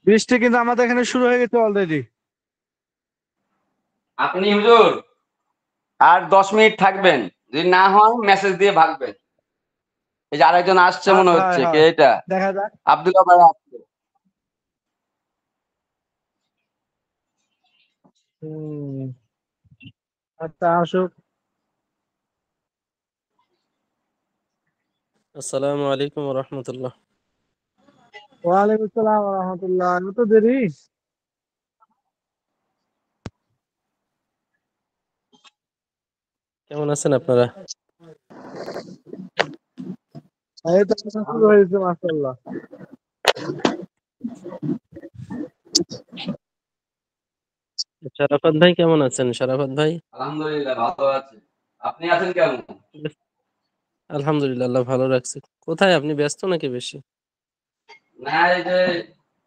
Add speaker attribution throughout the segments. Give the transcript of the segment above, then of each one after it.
Speaker 1: বৃষ্টি কিন্তু আমাদের এখানে শুরু হয়ে গেছে অলরেডি।
Speaker 2: আপনি হুজুর আর 10 মিনিট থাকবেন, যদি না হয় মেসেজ দিয়ে ভাগবেন। এই যে আরেকজন আসছে
Speaker 1: হয়
Speaker 2: মনে
Speaker 1: হয়
Speaker 2: হচ্ছে, কে
Speaker 1: হয়,
Speaker 2: এটা?
Speaker 1: দেখা যাক।
Speaker 2: আব্দুল্লাহ ভাই আসছে।
Speaker 1: হম। আচ্ছা, আসুক।
Speaker 3: আসসালামু আলাইকুম রহমতুল্লাহ।
Speaker 1: ওয়ালাইকুম আসসালাম রহমতুল্লাহ। এত দেরি?
Speaker 3: কেমন আছেন আপনারা?
Speaker 1: এই তো শুরু হয়েছে, মাশাআল্লাহ।
Speaker 3: শারাফাত ভাই কেমন আছেন? শারাফাত ভাই?
Speaker 2: আলহামদুলিল্লাহ ভালো আছে। আপনি আছেন কেমন?
Speaker 3: আলহামদুলিল্লাহ, আল্লাহ ভালো রাখছে। কোথায় আপনি, ব্যস্ত নাকি বেশি?
Speaker 2: না, এই যে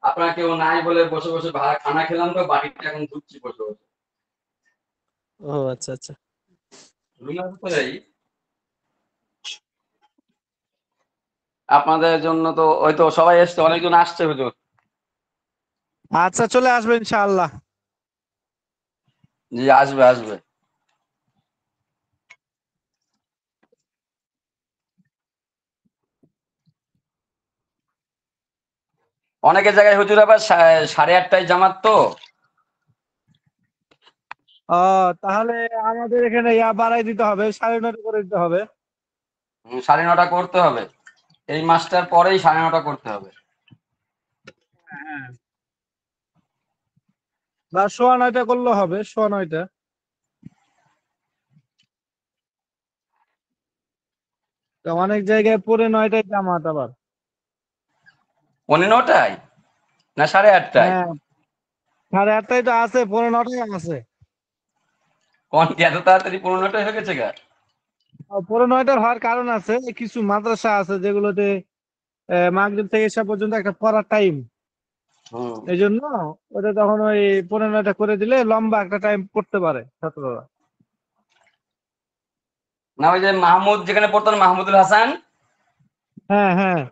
Speaker 2: আপনার কেউ নাই বলে বসে বসে খানা খেলাম, তো বাড়িটা এখন ঢুকছি বসে বসে।
Speaker 3: ও আচ্ছা আচ্ছা।
Speaker 2: রুমের ভিতরেই। আপনাদের জন্য তো ওই তো সবাই এসছে, অনেকজন আসছে হুজুর।
Speaker 1: আচ্ছা, চলে আসবে ইনশাআল্লাহ।
Speaker 2: জি, আসবে আসবে। অনেকের জায়গায় হুজুর আবার 8:30টায় জামাত তো।
Speaker 1: ও, তাহলে আমাদের এখানে বাড়াই দিতে হবে, 9:30 করে দিতে হবে।
Speaker 2: 9:30 করতে হবে। এই মাসটার পরেই 9:30 করতে হবে।
Speaker 1: হ্যাঁ, বা 9:15 করলে হবে, 9:15। তো অনেক জায়গায় 9:30 জামাত আবার।
Speaker 2: 9:15টায় না 8:30টায়?
Speaker 1: হ্যাঁ, 8:30 তো আছে, 9:15 আছে।
Speaker 2: কোন কি এত তাড়াতাড়ি 9:15টায় হয়ে গেছে গা?
Speaker 1: 9:15 হওয়ার কারণ আছে, কিছু মাদ্রাসা আছে যেগুলোতে মাগরিব থেকে এসা পর্যন্ত একটা পড়ার টাইম।
Speaker 2: হুম।
Speaker 1: এই জন্য ওটা তখন ওই 9:15 করে দিলে লম্বা একটা টাইম পড়তে পারে ছাত্ররা।
Speaker 2: না, ওই যে মাহমুদ যেখানে পড়তেন, মাহমুদুল হাসান,
Speaker 1: হ্যাঁ হ্যাঁ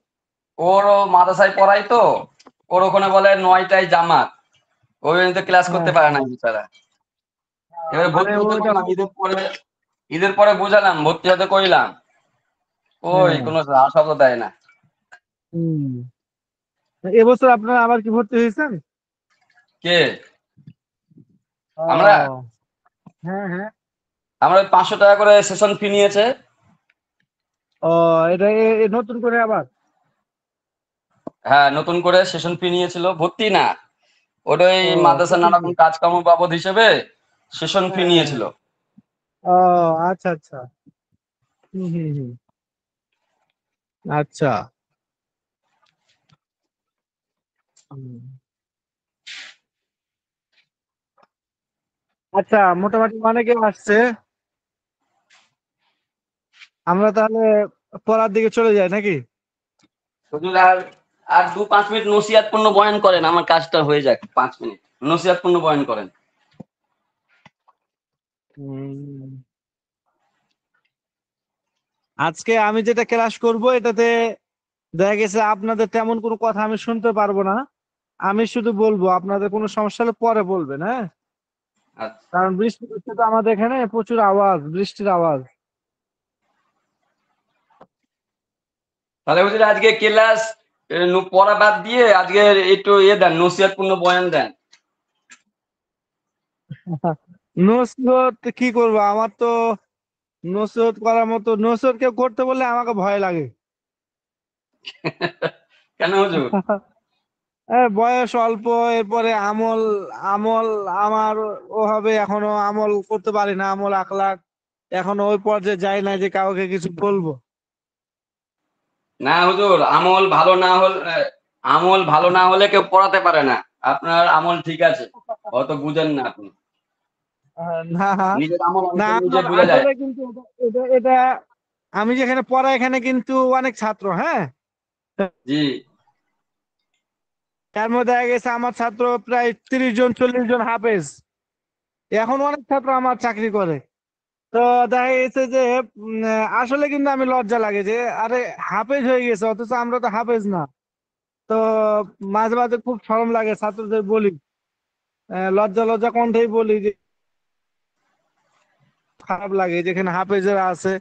Speaker 2: ওরও মাদ্রাসায় পড়াই তো। ওর ওখানে বলে 9টায় জামাত। ওই জন্য তো ক্লাস
Speaker 1: হ্যাঁ
Speaker 2: করতে পারে না বেচারা। এবারে
Speaker 1: মানে
Speaker 2: ভর্তি হতে
Speaker 1: ওইটা।
Speaker 2: করলাম ঈদের পরে বুঝালাম, ভর্তি হতে কইলাম, ওই
Speaker 1: হ্যাঁ।
Speaker 2: কোনো শব্দ দেয় না।
Speaker 1: হম। এবছর আপনারা আবার কি ভর্তি হয়েছেন?
Speaker 2: কে? আমরা
Speaker 1: ও, হ্যাঁ হ্যাঁ।
Speaker 2: আমরা ওই 500 টাকা করে সেশন ফি নিয়েছে।
Speaker 1: ও, এটা নতুন করে আবার?
Speaker 2: হ্যাঁ, নতুন করে সেশন ফি নিয়েছিল, ভর্তি না। ওটাই
Speaker 1: ও,
Speaker 2: মাদ্রাসার
Speaker 1: সেকেন্ড
Speaker 2: নানা
Speaker 1: কি?
Speaker 2: রকম কাজকর্ম বাবদ হিসেবে সেশন ফি
Speaker 1: হ্যাঁ হ্যাঁ
Speaker 2: নিয়েছিল।
Speaker 1: হ্যাঁ। ও, আচ্ছা আচ্ছা। হম হম হম। আচ্ছা। হুম। আচ্ছা, মোটামুটি অনেকে আসছে। আমরা তাহলে পড়ার দিকে চলে যাই নাকি?
Speaker 2: হুজুর আর আর 2-5 মিনিট নসিহতপূর্ণ বয়ান করেন, আমার কাজটা হয়ে যাক। 5 মিনিট নসিহতপূর্ণ বয়ান করেন।
Speaker 1: হুম। আজকে আমি যেটা ক্লাস করব এটাতে দেখা গেছে আপনাদের তেমন কোনো কথা আমি শুনতে পারবো না। আমি শুধু বলবো, আপনাদের কোনো সমস্যা হলে পরে বলবেন, হ্যাঁ?
Speaker 2: আচ্ছা,
Speaker 1: কারণ বৃষ্টি হচ্ছে তো আমাদের এখানে, প্রচুর আওয়াজ, বৃষ্টির আওয়াজ।
Speaker 2: তাহলে হুজুর আজকে ক্লাস পড়া বাদ দিয়ে আজকে একটু দেন, নসিহতপূর্ণ বয়ান দেন।
Speaker 1: নসিহত কি করবো? আমার তো নসিহত করার মতো, নসিহত কেউ করতে বললে আমাকে ভয় লাগে।
Speaker 2: কেন হুজুর?
Speaker 1: বয়স অল্প, এরপরে আমল, আমল আমার ওভাবে এখনো আমল করতে পারি না, আমল আখলাক এখনো ওই পর্যায়ে যাই না যে কাউকে কিছু বলবো।
Speaker 2: না হুজুর, আমল ভালো না হলে কেউ পড়াতে পারে না। আপনার আমল ঠিক আছে, হয়তো বুঝেন না আপনি।
Speaker 1: না
Speaker 2: নিজের আমল
Speaker 1: না,
Speaker 2: অনেকের নিজে
Speaker 1: আমার
Speaker 2: বোঝা যায়।
Speaker 1: আসলে কিন্তু এটা এটা এটা আমি যেখানে পড়াই এখানে কিন্তু অনেক ছাত্র, হ্যাঁ।
Speaker 2: জি।
Speaker 1: এর মধ্যে দেখা গেছে আমার ছাত্র প্রায় 30 জন 40 জন হাফেজ। এখন অনেক ছাত্র আমার চাকরি করে। তো দেখা গেছে যে আসলে কিন্তু আমি লজ্জা লাগে যে আরে হাফেজ হয়ে গেছে অথচ আমরা তো হাফেজ না। তো মাঝে মাঝে খুব শরম লাগে, ছাত্রদের বলি, লজ্জা লজ্জা কণ্ঠেই বলি যে খারাপ লাগে যেখানে হাফেজরা আছে,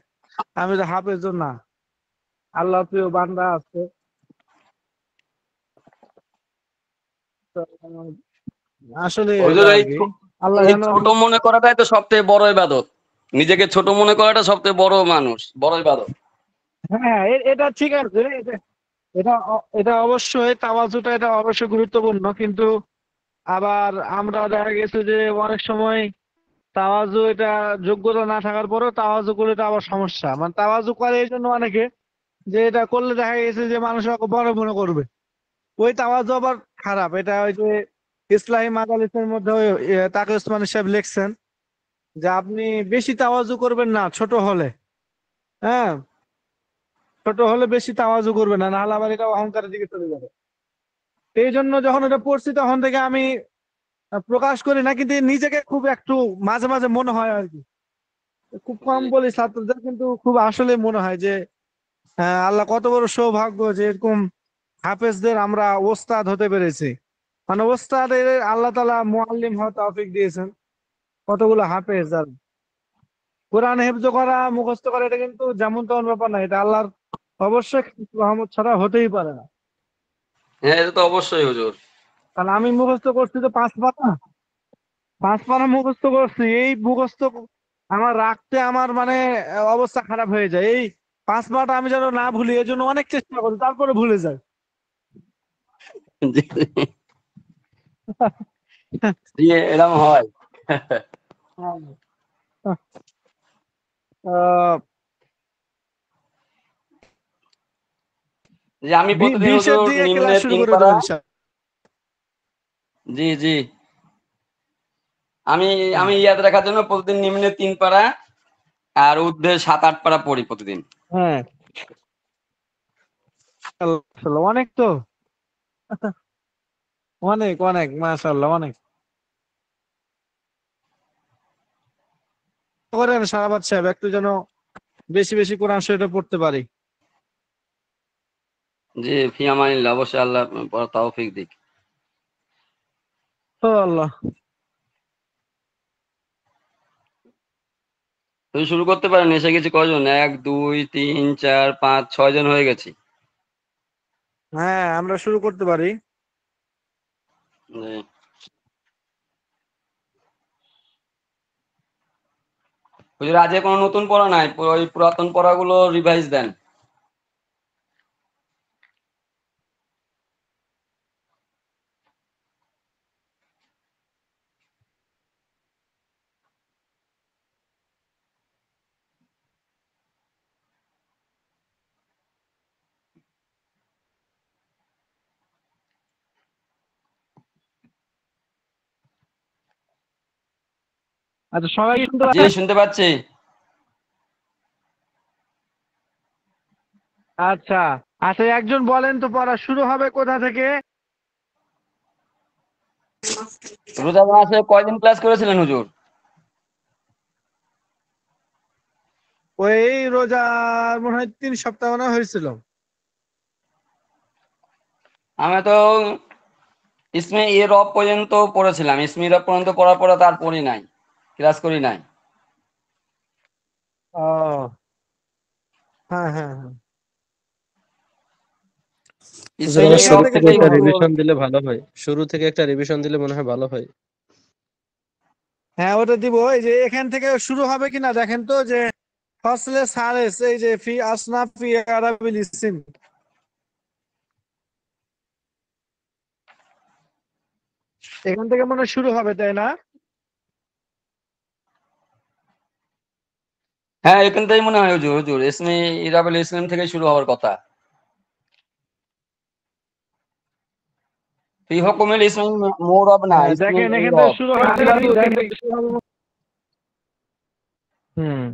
Speaker 1: আমি তো হাফেজও না, আল্লাহ প্রিয় বান্দা আছে। তো আসলে এটা
Speaker 2: হুজুর
Speaker 1: আর কি, আল্লাহ
Speaker 2: এই
Speaker 1: যেন।
Speaker 2: ছোট মনে করাটাই তো সবচেয়ে বড় ইবাদত। নিজেকে ছোট মনে করাটা সবচেয়ে বড় বড় ইবাদত।
Speaker 1: হ্যাঁ, এটা ঠিক আছে, এটা অবশ্যই তাওয়াজুটা, এটা অবশ্যই গুরুত্বপূর্ণ, কিন্তু আবার আমরা দেখা গেছে যে অনেক সময় তাওয়াজু এটা যোগ্যতা না থাকার পরেও তাওয়াজু করলে এটা আবার সমস্যা, মানে তাওয়াজু করে এই জন্য অনেকে, যে এটা করলে দেখা গেছে যে মানুষ ওকে বড় মনে করবে, ওই তাওয়াজু আবার খারাপ। এটা ওই যে ইসলামী মাদালিসের মধ্যে ওই তাকে ওসমানী সাহেব লিখছেন যে আপনি বেশি তাওয়াজু করবেন না ছোট হলে, হ্যাঁ, ছোট হলে বেশি তাওয়াজু করবেন না, নাহলে আবার এটা অহংকারের দিকে চলে যাবে। তো এই জন্য যখন এটা পড়ছি তখন থেকে আমি প্রকাশ করি না, কিন্তু নিজেকে খুব একটু মাঝে মাঝে মনে হয় আর কি, খুব কম বলি ছাত্রদের, কিন্তু খুব আসলে মনে হয় যে হ্যাঁ, আল্লাহ কত বড় সৌভাগ্য যে এরকম হাফেজদের আমরা ওস্তাদ হতে পেরেছি, মানে ওস্তাদের আল্লাহ তাআলা মুআল্লিম হওয়ার তৌফিক দিয়েছেন কতগুলো হাফেজ। আর কোরআন হেফজ করা, মুখস্থ করা, এটা কিন্তু যেমন তেমন ব্যাপার না, এটা আল্লাহর অবশ্যই রহমত ছাড়া হতেই পারে না।
Speaker 2: হ্যাঁ, এটা তো অবশ্যই হুজুর।
Speaker 1: কারণ আমি মুখস্থ করছি তো 5 পাতা, 5 পারা মুখস্থ করছি, এই মুখস্থ আমার রাখতে আমার মানে অবস্থা খারাপ হয়ে যায়, এই 5 পাটা আমি যেন না ভুলি, এই জন্য অনেক চেষ্টা করি, তারপরে ভুলে যাই।
Speaker 2: জি, এরকম হয়।
Speaker 1: আহ,
Speaker 2: যে আমি প্রতিদিন
Speaker 1: 20-এর
Speaker 2: হুজুর
Speaker 1: দিকে ক্লাস
Speaker 2: নিম্নে
Speaker 1: শুরু
Speaker 2: 3
Speaker 1: করে
Speaker 2: পারা।
Speaker 1: দেবো ইনশাআল্লাহ।
Speaker 2: জি, জি। আমি
Speaker 1: হুম।
Speaker 2: আমি ইয়াদ রাখার জন্য প্রতিদিন নিম্নে 3 পারা আর ঊর্ধ্বে 7-8 পারা পড়ি প্রতিদিন।
Speaker 1: হ্যাঁ, আসলে অনেক তো, অনেক অনেক মাশাআল্লাহ, অনেক করেন সারাবাদ সাহেব, একটু যেন বেশি বেশি কোরআন শরীফটা পড়তে পারি।
Speaker 2: জি, ফি আমানিল্লাহ, অবশ্যই আল্লাহ পড়ার তৌফিক দিক।
Speaker 1: ও আল্লাহ।
Speaker 2: তুমি শুরু করতে পারেন, এসে গেছি কয়জন? 1 2 3 4 5 6 জন হয়ে গেছি।
Speaker 1: হ্যাঁ, আমরা শুরু করতে পারি।
Speaker 2: জি। হুজুর আজকে কোনো নতুন পড়া নাই, ওই পুরাতন পড়াগুলো রিভাইজ দেন।
Speaker 1: আচ্ছা, সবাই কি শুনতে
Speaker 2: জি,
Speaker 1: পাচ্ছেন?
Speaker 2: শুনতে পাচ্ছি।
Speaker 1: আচ্ছা, আচ্ছা, একজন বলেন তো পড়া শুরু হবে কোথা থেকে?
Speaker 2: রোজা মাসে কয়দিন ক্লাস করেছিলেন হুজুর?
Speaker 1: ওই রোজার মনে হয় 3 সপ্তাহ মনে হয় হয়েছিল।
Speaker 2: আমি তো ইসমে রব পর্যন্ত পড়েছিলাম, ইসমে রব পর্যন্ত পড়ার পরে তার পড়ি নাই, ক্লাস করি নাই।
Speaker 1: ও, হ্যাঁ হ্যাঁ হ্যাঁ।
Speaker 3: হুজুর,
Speaker 2: ইসমে
Speaker 3: আমার
Speaker 1: এখান
Speaker 3: শুরু
Speaker 2: রব
Speaker 1: থেকে
Speaker 3: থেকে
Speaker 2: থেকেই
Speaker 1: শুরু
Speaker 3: একটা
Speaker 1: হবে।
Speaker 2: শুরু
Speaker 3: রিভিশন
Speaker 2: হবে।
Speaker 3: দিলে ভালো হয়, শুরু থেকে একটা রিভিশন দিলে মনে হয় ভালো হয়।
Speaker 1: হ্যাঁ, ওটা দিব, এই যে এখান থেকে শুরু হবে কিনা দেখেন তো, যে ফসলে সারেস, এই যে ফি আসনাফ ফি আরাবিল ইসিম, এখান থেকে মনে হয় শুরু হবে, তাই না?
Speaker 2: হ্যাঁ, এখান থেকেই মনে হয় হুজুর। হুজুর ইসমে ইরাবুল ইসলাম থেকে শুরু হওয়ার কথা। ফি হুকুমিল ইসমি মুরব না,
Speaker 1: হ্যাঁ,
Speaker 2: ইসমি
Speaker 1: দেখেন এখান থেকে
Speaker 2: রব।
Speaker 1: শুরু হবে কিন্তু দেখেন। হুম।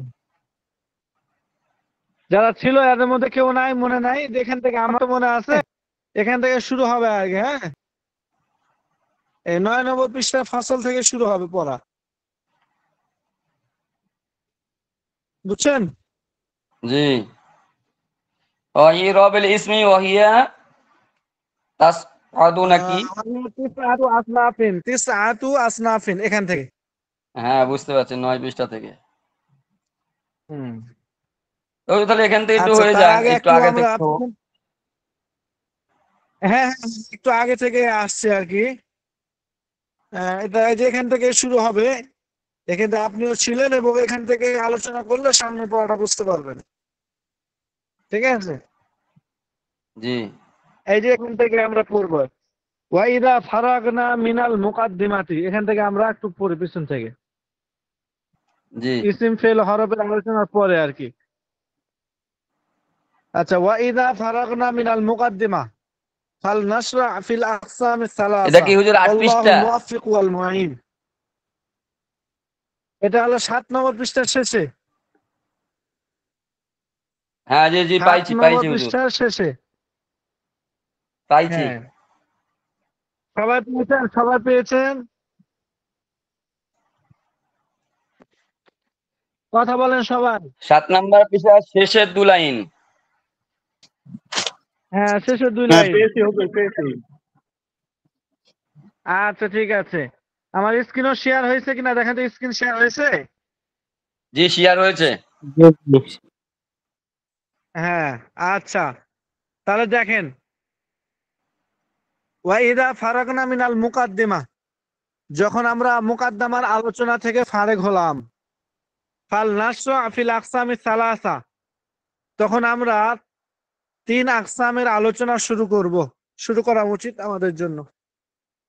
Speaker 1: যারা ছিল এদের মধ্যে কেউ নাই, মনে নাই, এখান থেকে আমার তো মনে আছে, এখান থেকে শুরু হবে আর কি। হ্যাঁ, এই 9 নম্বর পৃষ্ঠা ফসল থেকে শুরু হবে পড়া, বুঝছেন?
Speaker 2: জি। ও ইরাবুল ইসমি ওয়াহিয়া তাস আদু নাকি?
Speaker 1: তিসআতু আসনাফিন, তিসআতু আসনাফিন এখান থেকে।
Speaker 2: হ্যাঁ, বুঝতে পারছি, 9 পৃষ্ঠা থেকে।
Speaker 1: হুম।
Speaker 2: ওই তাহলে এখান থেকে একটু
Speaker 1: আচ্ছা,
Speaker 2: হয়ে
Speaker 1: তার
Speaker 2: যাক,
Speaker 1: আগে
Speaker 2: একটু
Speaker 1: একটু
Speaker 2: আগে
Speaker 1: আমরা
Speaker 2: থেকে তো।
Speaker 1: হ্যাঁ, হ্যাঁ, একটু আগে থেকে আসছে আর কি। এটা এই যে এখান থেকে শুরু হবে, এখান থেকে আপনিও ছিলেন এবং এখান থেকে আলোচনা করলে সামনে পড়াটা বুঝতে পারবেন। ঠিক আছে?
Speaker 2: জি,
Speaker 1: এই যে এখান থেকে আমরা পড়বো, ওয়াইদা ফারাগনা মিনাল মুকাদ্দিমাতি, এখান থেকে আমরা একটু পড়ি পিছন থেকে,
Speaker 2: জি।
Speaker 1: ইসিম ফেল হরফের আলোচনার পরে আর কি। আচ্ছা, ওয়াইদা ফারাগনা মিনাল মুকাদ্দিমা ফাল নাশরা ফিল আকসাম
Speaker 2: এটা
Speaker 1: সালাসা
Speaker 2: কি হুজুর 8 পৃষ্ঠা?
Speaker 1: আল্লাহুল মুওয়াফফিক ওয়াল মুঈন। এটা হলো 7 নম্বর পৃষ্ঠার শেষে।
Speaker 2: হ্যাঁ, জি, জি,
Speaker 1: 7
Speaker 2: পাইছি,
Speaker 1: নম্বর
Speaker 2: পাইছি হুজুর,
Speaker 1: পৃষ্ঠার শেষে।
Speaker 2: পাইছি।
Speaker 1: হ্যাঁ, সবাই পেয়েছেন, সবাই পেয়েছেন? কথা বলেন সবাই।
Speaker 2: 7 নাম্বার পৃষ্ঠার শেষের 2 লাইন।
Speaker 1: হ্যাঁ, শেষের 2
Speaker 4: হ্যাঁ,
Speaker 1: লাইন।
Speaker 4: পেয়েছি হুজুর, পেয়েছি।
Speaker 1: আচ্ছা, ঠিক আছে। আমার স্ক্রিনও শেয়ার হয়েছে কিনা দেখেন তো, স্ক্রিন শেয়ার হয়েছে?
Speaker 2: জি, শেয়ার হয়েছে।
Speaker 1: হ্যাঁ, আচ্ছা, তাহলে দেখেন, ওয়াইদা ফারাগনা মিনাল মুকাদ্দিমা, যখন আমরা মুকাদ্দামার আলোচনা থেকে ফারেগ হলাম, ফাল নাশরা ফিল আকসামি সালাসা, তখন আমরা 3 আকসামের আলোচনা শুরু করা উচিত আমাদের জন্য।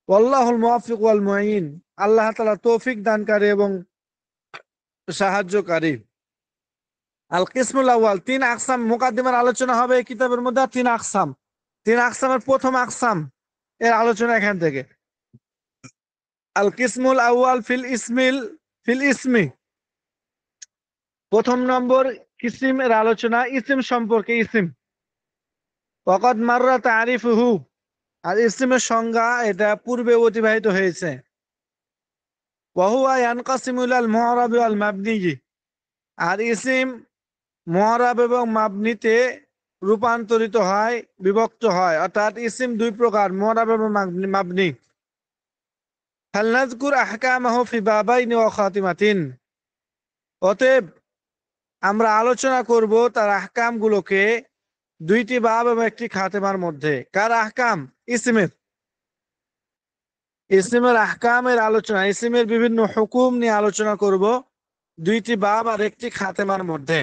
Speaker 1: ওয়াল্লাহুল মুওয়াফফিক ওয়াল মুঈন, আল্লাহ তাআলা তৌফিক দানকারী এবং সাহায্যকারী। আল কিসমুল আউয়াল, 3 আকসাম মুকাদ্দিমার আলোচনা হবে এই কিতাবের মধ্যে। 3 আকসাম, 3 আকসামের প্রথম আকসাম এর আলোচনা এখান থেকে। আল কিসমুল আউয়াল ফিল ইসমি, প্রথম নম্বর কিসিমের আলোচনা ইসিম সম্পর্কে। ইসিম ওয়াকাদ মাররা তারিফুহু, আর ইসিমের সংজ্ঞা এটা পূর্বে অতিবাহিত হয়েছে। ওয়া হুয়া ইয়ানকাসিমু ইলাল মু'রাবি ওয়াল মাবনি, আর ইসিম মু'রাব এবং মাবনিতে রূপান্তরিত হয়, বিভক্ত হয়। অর্থাৎ ইসিম 2 প্রকার, মু'রাব এবং মাবনি। হাল নাযকুর আহকামাহু ফি বাবাইনি ওয়া খাতিমাতিন, অতএব আমরা আলোচনা করব তার আহকাম গুলোকে 2টি বাব এবং 1টি খাতেমার মধ্যে। কার আহকাম? ইসিমের। ইসিমের আহকামের আলোচনা, ইসিমের বিভিন্ন হুকুম নিয়ে আলোচনা করব 2টি বাব আর 1টি খাতেমার মধ্যে।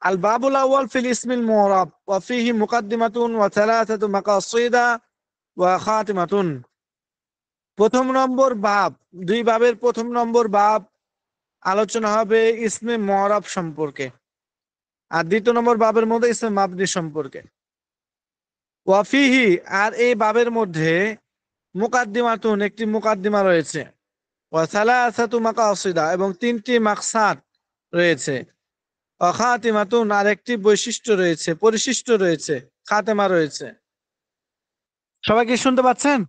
Speaker 1: আল বাবুল আউয়াল ফিল ইসমিল মুরাব ওয়া ফিহি মুকাদ্দিমাতুন ওয়া থালাথাতু মাকাসিদা ওয়া খাতিমাতুন। প্রথম নম্বর বাব, 2 বাবের প্রথম নম্বর বাব আলোচনা হবে ইসমে মুরাব সম্পর্কে, আর 2য় নম্বর বাবের মধ্যে ইসমে মাবনি সম্পর্কে। ওয়া ফিহি, আর এই বাবের মধ্যে মুকাদ্দিমাতুন, একটি মুকাদ্দিমা রয়েছে। ওয়া সালাসাতু মাকাসিদা, এবং 3টি মাকসাদ রয়েছে। ওয়া খাতিমাতুন, আর একটি বৈশিষ্ট্য রয়েছে, পরিশিষ্ট রয়েছে, খাতেমা রয়েছে। সবাই কি শুনতে পাচ্ছেন?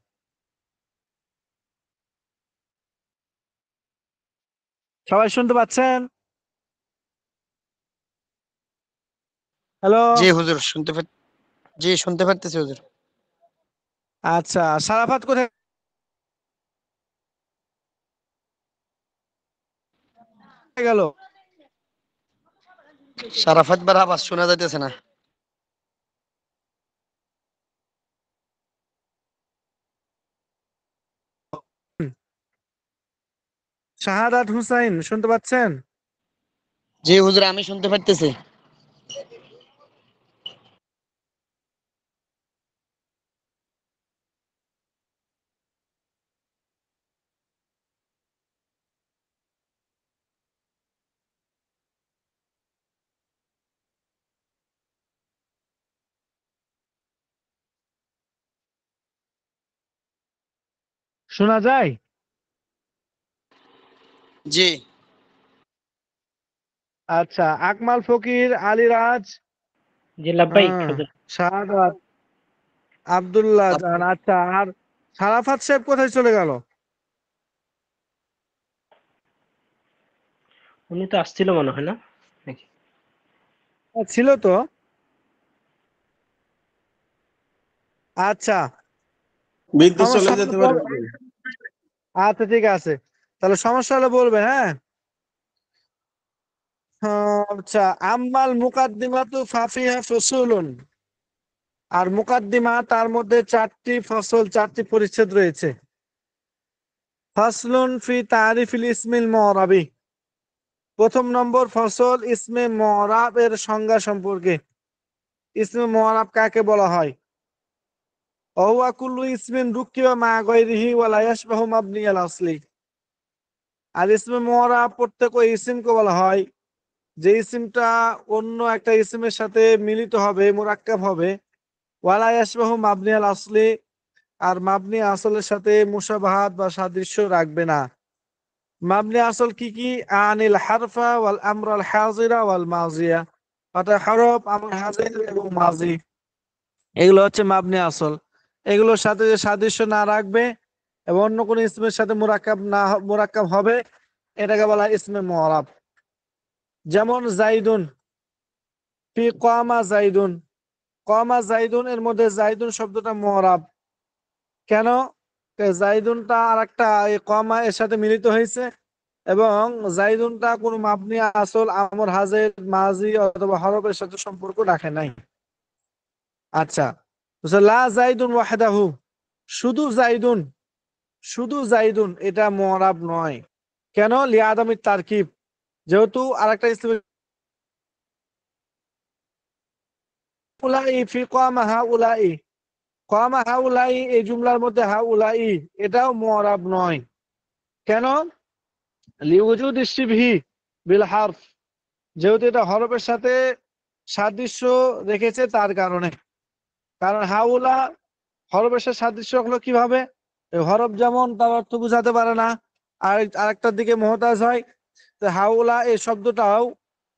Speaker 1: সবাই শুনতে পাচ্ছেন? হ্যালো?
Speaker 4: জি হুজুর, জি শুনতে পারতেছি হুজুর।
Speaker 1: আচ্ছা, সারাফাত কোথায় গেল?
Speaker 4: সারাফাত বার আওয়াজ শোনা যাইতেছে না।
Speaker 1: শাহাদাত হুসাইন শুনতে পাচ্ছেন?
Speaker 4: জি হুজুর, আমি শুনতে পারতেছি।
Speaker 1: শোনা যায়?
Speaker 4: জি।
Speaker 1: আচ্ছা, আকমাল ফকির, আলিরাজ,
Speaker 5: জি লাব্বাইক
Speaker 1: হ্যাঁ,
Speaker 5: হুজুর।
Speaker 1: শাহাদাত, আব্দুল্লাহ জান। আচ্ছা, আর সারাফাত সাহেব কোথায় চলে গেল?
Speaker 5: উনি তো আসছিল মনে হয় না নাকি?
Speaker 1: ছিল তো। আচ্ছা,
Speaker 6: বিদ্যুৎ চলে
Speaker 1: সমস্যা হলে
Speaker 6: যেতে পারে।
Speaker 1: আচ্ছা ঠিক আছে, তাহলে সমস্যা হলে বলবেন, হ্যাঁ। আচ্ছা, আম্মাল মুকাদ্দিমাতু ফাফিহা ফুসুলুন, আর মুকাদ্দিমা তার মধ্যে 4টি ফসল, 4টি পরিচ্ছেদ রয়েছে। ফাসলুন ফি তারিফিল ইসমিল মুরাবি, প্রথম নম্বর ফসল ইসমে মুরাব এর সংজ্ঞা সম্পর্কে। ইসমে মুরাব কাকে বলা হয়? ওয়া কুল্লু ইসমিন রুকিবা মা গায়রিহি ওয়া লা ইয়াশবাহু মাবনি আল আসলি। আর ইসমে মুরাব প্রত্যেক ওই ইসিমকে বলা হয় যে ইসিমটা অন্য একটা ইসিমের সাথে মিলিত হবে, মুরাক্কাব হবে, ওয়ালা ইয়াশবাহু মাবনি আল আসলি, আর মাবনি আসলের সাথে মুশাবাহাত বা সাদৃশ্য রাখবে না। মাবনি আসল কি কি? আনিল হারফা ওয়াল আমর আল হাজিরা ওয়াল মাজিয়া, অর্থাৎ হরফ, আমর হাজির এবং মাজি, এগুলো হচ্ছে মাবনি আসল। এগুলোর সাথে যে সাদৃশ্য না রাখবে এবং অন্য কোন ইসমের সাথে মুরাক্কাব হবে, এটাকে বলা হয় ইসমে মুরাব। যেমন জাইদুন, ফি কামা জাইদুন, কামা জাইদুন এর মধ্যে জাইদুন শব্দটা মুরাব। কেন? জাইদুনটা আর একটা কামা এর সাথে মিলিত হয়েছে, এবং জাইদুনটা কোনো মাবনি আসল, আমর হাজির, মাজি অথবা হরফের সাথে সম্পর্ক রাখে নাই। আচ্ছা, লা জাইদুন ওয়াহদাহু, শুধু জাইদুন, শুধু জাইদুন এটা মুরাব নয়। কেন? লিআদামিত তারকিব, যেহেতু আরেকটা ইসম উলাই ফি কামা হাউলাই, কামা হাউলাই এই জুমলার মধ্যে হাউলাই এটাও মুরাব নয়। কেন? লিউজুদ শিবহি বিল হারফ, যেহেতু এটা হরফের সাথে সাদৃশ্য রেখেছে তার কারণে। কারণ হাউলা হরফের সাথে সাদৃশ্য হলো কিভাবে? হরফ যেমন তার অর্থ বুঝাতে পারে না, আর আরেকটার দিকে মুহতাজ হয়, তো হাউলা এই শব্দটাও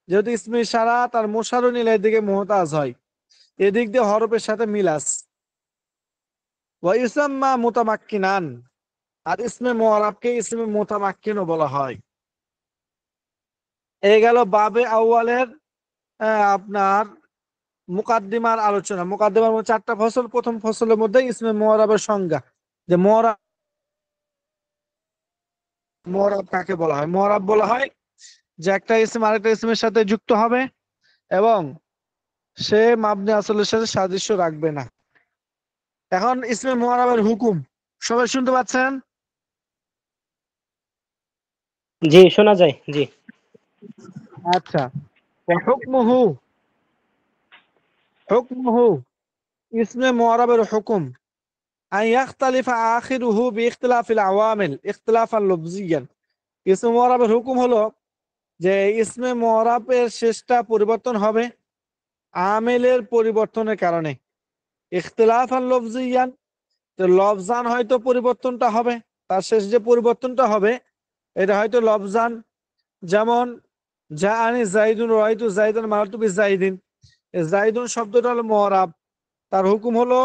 Speaker 1: যেহেতু ইসমে ইশারা, তার মুশারু নিলে এদিকে মুহতাজ হয়, এদিক দিয়ে হরফের সাথে মিলাস। ওয়া ইউসাম্মা মুতামাক্কিনান, আর ইসমে মুআরাবকে ইসমে মুতামাক্কিনও বলা হয়। এই গেল বাবে আউয়ালের আপনার মুকাদ্দিমার আলোচনা। মুকাদ্দিমার মধ্যে 4টা ফসল, প্রথম ফসলের মধ্যে ইসমে মুআরাবের সংজ্ঞা, যে মুআরাব কাকে বলা হয়। মুআরাব বলা হয় যে একটা ইসম আরেকটা ইসমের সাথে যুক্ত হবে এবং সে মাবনি আসলের সাথে সাদৃশ্য রাখবে না। এখন ইসমে মুআরাবের হুকুম সবাই শুনতে পাচ্ছেন?
Speaker 5: জি, শোনা যায়, জি।
Speaker 1: আচ্ছা, হুকমুহু, হুকমুহু ইসমে মুআরাবের হুকুম আন ইয়াখতালিফা আখিরুহু বিইখতিলাফিল আওয়ামিল ইখতিলাফান লফজিয়ান। ইসমে মুআরাবের হুকুম হলো যে ইসমে মুআরাবের শেষটা পরিবর্তন হবে আমেলের পরিবর্তনের কারণে। ইখতিলাফান লফজিয়ান, তো লফজান হয়তো পরিবর্তনটা হবে, তার শেষ যে পরিবর্তনটা হবে এটা হয়তো লফজান। যেমন জাআনি জাইদুন রাআইতু জাইদান মারতু বিজাইদিন, জাইদুন শব্দটা হলো মুআরাব, তার হুকুম হলো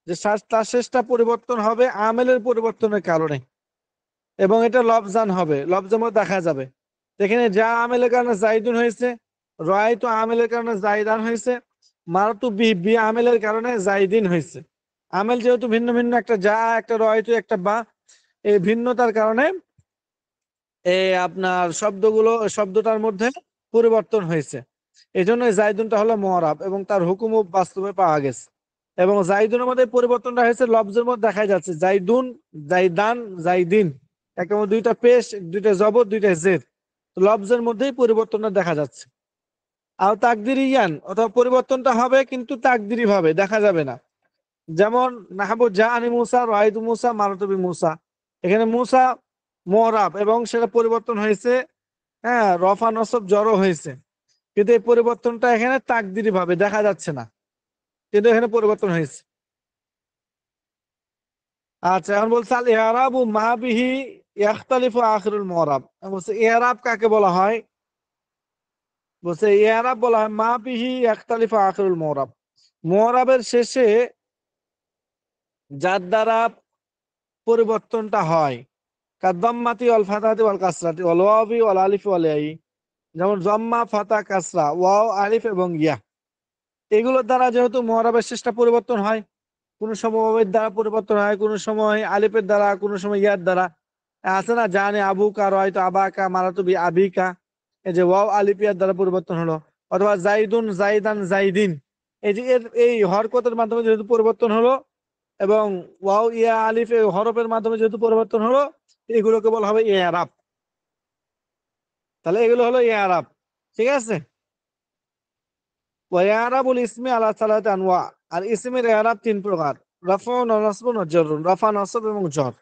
Speaker 1: যে তার শেষটা পরিবর্তন হবে আমেলের পরিবর্তনের কারণে, এবং এটা লফজান হবে, লফজামও দেখা যাবে। এখানে যা আমেলের কারণে জাইদুন হয়েছে, রাআইতু আমেলের কারণে জাইদান হয়েছে, মারতু বি আমেলের কারণে জাইদিন হয়েছে। আমেল যেহেতু ভিন্ন ভিন্ন, একটা যা, একটা রাআইতু, একটা বা, এই ভিন্নতার কারণে আপনার শব্দটার মধ্যে পরিবর্তন হয়েছে। এই জন্য জাইদুনটা হলো মুআরাব এবং তার হুকুমও বাস্তবে পাওয়া গেছে। এবং জাইদুনের মধ্যে পরিবর্তনটা হয়েছে লফজের মধ্যে দেখা যাচ্ছে, জাইদুন, জাইদান, জাইদিন, একের মধ্যে 2টা পেশ, 2টা জবর, 2টা জের, লফজের মধ্যেই পরিবর্তনটা দেখা যাচ্ছে। আর তাকদিরিয়ান, অথবা পরিবর্তনটা হবে কিন্তু তাকদিরি ভাবে, দেখা যাবে না। যেমন নাহাবু জাআনি মুসা রাআইতু মুসা মারতু বি মুসা, এখানে মুসা মুআরাব এবং সেটা পরিবর্তন হয়েছে, হ্যাঁ, রফা নসব জড়ো হয়েছে, কিন্তু এই পরিবর্তনটা এখানে তাকদিরি ভাবে দেখা যাচ্ছে না, কিন্তু এখানে পরিবর্তন হয়েছে। আচ্ছা, এখন বলছে আল ইরাবু মা বিহি ইয়াখতালিফু আখিরুল মুআরাব। বলছে ইরাব কাকে বলা হয়? বলছে ইরাব বলা হয় মা বিহি ইয়াখতালিফু আখিরুল মুআরাব, মুআরাবের শেষে যার দ্বারা পরিবর্তনটা হয়, কাদ্দাম্মাতি ওয়াল ফাতাহাতি ওয়াল কাসরাতি ওয়াল ওয়াবি ওয়াল আলিফি ওয়াল ইয়াই, যেমন জম্মা, ফাতা, কাসরা, ওয়াও, আলিফ এবং ইয়া, এগুলোর দ্বারা যেহেতু মুআরাবের শেষটা পরিবর্তন হয়, কোনো সময় ওয়ের দ্বারা পরিবর্তন হয়, কোনো সময় আলিফের দ্বারা, কোনো সময় ইয়ার দ্বারা। আছে না জানে আবুকা রয়তো আবাকা মারাতু বি আবিকা, এই যে ওয়াও আলিফ ইয়ার দ্বারা পরিবর্তন হলো। অথবা জাইদুন জাইদান জাইদিন, এই যে এই হরকতের মাধ্যমে যেহেতু পরিবর্তন হলো এবং ওয়াও ইয়া আলিফ এই হরফের মাধ্যমে যেহেতু পরিবর্তন হলো, এগুলোকে বলা হবে ইআরাব। তাহলে এগুলো হলো ইআরাব, ঠিক আছে। ওয়াইআরাবুল ইসমি আলা সালাতি আনওয়া, আর ইসমের ইআরাব 3 প্রকার: রাফাউন ওয়া নাসবুন ওয়া জাররুন, রাফা, নাসব এবং জর।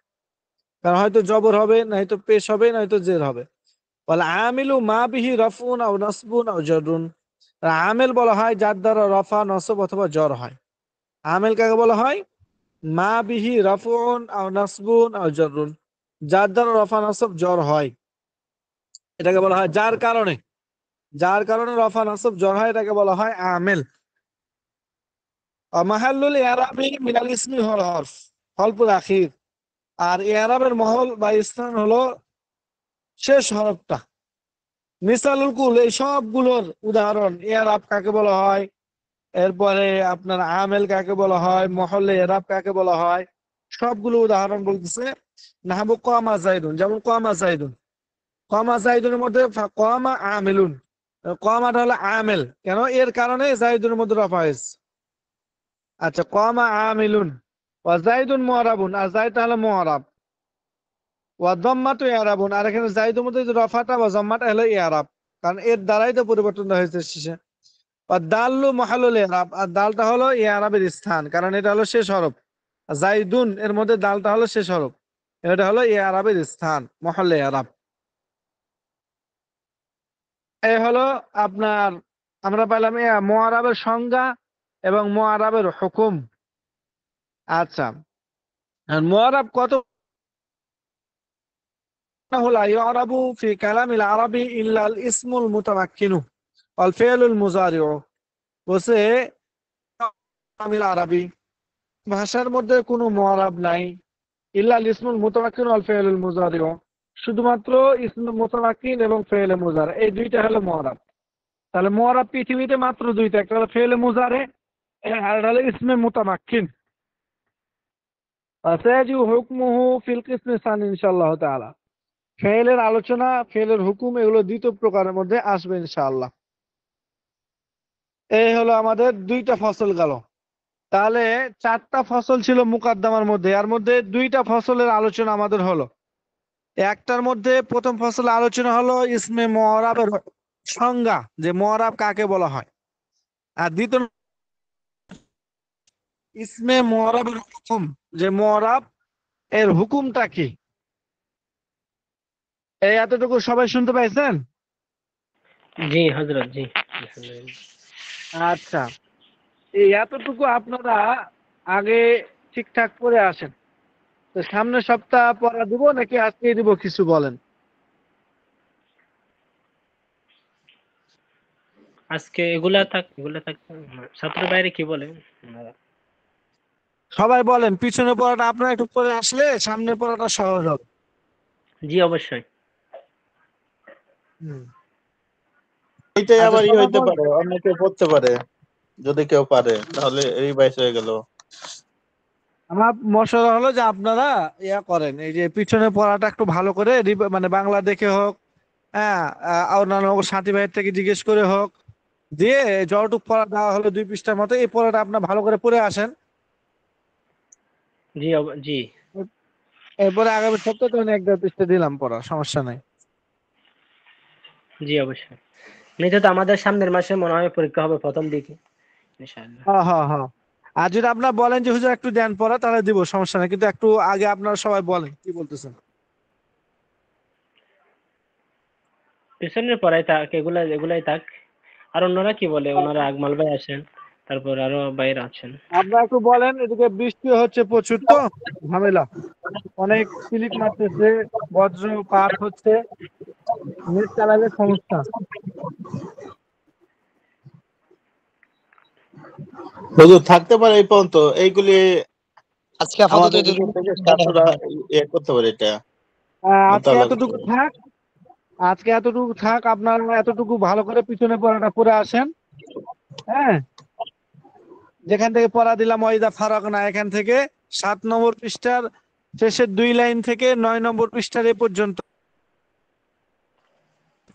Speaker 1: কারণ হয়তো জবর হবে, নয়তো পেশ হবে, নয়তো জের হবে। ওয়াল আমিলু মা বিহি রাফউন আও নাসবুন আও জাররুন, আমিল বলা হয় যার দ্বারা রফা, নসব অথবা জর হয়। আমিল কাকে বলা হয়? মা বিহি রাফউন আও নাসবুন আও জাররুন, যার দ্বারা রফা, নসব, জর হয়, এটাকে বলা হয় যার কারণে, যার কারণে রফা, নসব, জর হয়, এটাকে বলা হয় আমিল। মাহাল্লুল ইআরাবি মিনাল ইসমি হল হরফ হলফুল আখির, আর ইআরাবের মহল বা স্থান হলো শেষ হরফটা। মিসালুল কুল, এই সবগুলোর উদাহরণ ইআরাব কাকে বলা হয়, এরপরে আপনার আমেল কাকে বলা হয়, মহল্লে ইআরাব কাকে বলা হয়, সবগুলো উদাহরণ বলতেছে। নাহবু কামা যাইদুন, যেমন কামা যাইদুন, কামা যাইদুনের মধ্যে কামা আমিলুন, কামাটা হলো আমেল, কেন? এর কারণে যাইদুনের মধ্যে রফা হয়েছে। আচ্ছা, কামা আমিলুন, ওয়া যাইদুন মুআরাবুন, আর যাইদ হলো মুআরাব। ওয়া দাম্মাতু ইআরাবুন, আর এখানে যাইদের মধ্যে যে রফাটা বা জাম্মাটা হলো ইআরাব, কারণ এর দ্বারাই তো পরিবর্তন হয়েছে শেষে। আর দাল্লু মাহালুল ইআরাব, আর দালটা হলো ইআরাবের স্থান, কারণ এটা হলো শেষ হরফ। যাইদুন এর মধ্যে দালটা হলো শেষ হরফ, এটা হলো ইআরাবের স্থান, মহল্লে ইআরাব। এই হলো আপনার, আমরা পেলাম মুআরাবের সংজ্ঞা এবং মুআরাবের হুকুম। আচ্ছা, আর মুআরাব কত লা ইউরাবু ফি কালামিল আরাবি ইল্লাল ইসমুল মুতামাক্কিনু ওয়াল ফি'লুল মুজারিউ। বলছে কালামিল আরাবি, ভাষার মধ্যে কোনো মুআরাব নাই, ইল্লাল ইসমুল মুতামাক্কিন ওয়াল ফি'লুল মুজারিউ, শুধুমাত্র ইসমুল মুতামাক্কিন এবং ফি'লে মুজারি, এই দুইটা হলো মুআরাব। তাহলে মুআরাব পৃথিবীতে মাত্র দুইটা, একটা হলো ফি'লে মুজারি আর একটা হলো ইসমে মুতামাক্কিন। সায়াজি হুকমুহু ফিল কিসমি সানি ইনশাআল্লাহ তাআলা। ফেলের আলোচনা, ফেলের হুকুম, এগুলো দ্বিতীয় প্রকারের মধ্যে আসবে ইনশাআল্লাহ। এই হলো আমাদের 2টা ফসল গেল। তাহলে 4টা ফসল ছিল মুকাদ্দামার মধ্যে, এর মধ্যে 2টা ফসলের আলোচনা আমাদের হলো। একটার মধ্যে প্রথম ফসলের আলোচনা হলো ইসমে মুআরাবের সংজ্ঞা, যে মুআরাব কাকে বলা হয়। আর দ্বিতীয় ইসমে মুআরাবের হুকুম, যে মুআরাব এর হুকুমটা কি। এই এতটুকু সবাই শুনতে পাইছেন?
Speaker 5: জি হযরত, জি আলহামদুলিল্লাহ।
Speaker 1: আচ্ছা, এই এতটুকু আপনারা আগে ঠিকঠাক করে আসেন। তো সামনের সপ্তাহ পড়া দিব নাকি আজকে দিব, কিছু বলেন।
Speaker 5: আজকে এগুলা থাক ছাত্র বাইরে কি বলে আপনারা?
Speaker 1: সবাই বলেন, পিছনে পড়াটা আপনারা একটু করে আসলে সামনের পড়াটা সহজ হবে।
Speaker 5: জি অবশ্যই।
Speaker 1: হুম।
Speaker 6: এইটাই
Speaker 1: আচ্ছা,
Speaker 6: আবার
Speaker 1: সবাই
Speaker 6: হইতে
Speaker 1: বলেন।
Speaker 6: পারে, অন্য কেউ পড়তে পারে, যদি কেউ পারে তাহলে রিভাইস হয়ে গেল।
Speaker 1: আমার মশলা হলো যে আপনারা করেন, এই যে পিছনে পড়াটা একটু ভালো করে মানে বাংলা দেখে হোক, হ্যাঁ, অন্যান্য সাথী ভাইয়ের থেকে জিজ্ঞেস করে হোক, দিয়ে যতটুকু পড়া দেওয়া হলো 2 পৃষ্ঠার মতো, এই পড়াটা আপনার ভালো করে পড়ে আসেন।
Speaker 5: জি জি
Speaker 1: এরপরে আগামী সপ্তাহে তখন 1-2 পৃষ্ঠা দিলাম পড়া, সমস্যা নাই।
Speaker 5: জি অবশ্যই। নিতে তো আমাদের সামনের মাসে মনে হয় পরীক্ষা হবে প্রথম দিকে ইনশাআল্লাহ।
Speaker 1: হ্যাঁ, হ্যাঁ, হ্যাঁ। আর যদি আপনার বলেন যে হুজুর একটু দেন পড়া, তাহলে দিব, সমস্যা নাই, কিন্তু একটু আগে আপনারা সবাই বলেন কি বলতেছেন।
Speaker 5: পিছনের পড়াই থাক, এগুলাই থাক। আর অন্যরা কি বলে? ওনারা আকমাল ভাই আছেন, তারপর আরো বাইরে আছেন।
Speaker 1: আপনারা একটু বলেন, এদিকে বৃষ্টি হচ্ছে প্রচুর, তো ঝামেলা, অনেক ক্লিক মারতেছে, বজ্রপাত হচ্ছে, নেট চালালে সমস্যা।
Speaker 6: হুজুর থাকতে পারে এই পর্যন্ত, এইগুলি
Speaker 4: আজকে আপাতত
Speaker 6: আমাদের
Speaker 4: এতটুকু
Speaker 6: ভিতর থেকে ছাত্ররা করতে পারে এটা
Speaker 1: আজকে
Speaker 6: মোতাবেক।
Speaker 1: এতটুকু থাক, আজকে এতটুকু থাক, আপনারা এতটুকু ভালো করে পিছনে পড়াটা পড়ে আসেন। হ্যাঁ, যেখান থেকে পড়া দিলাম ওয়াইদা ফারাগনা, এখান থেকে 7 নম্বর পৃষ্ঠার শেষের 2 লাইন থেকে 9 নম্বর পৃষ্ঠার এ পর্যন্ত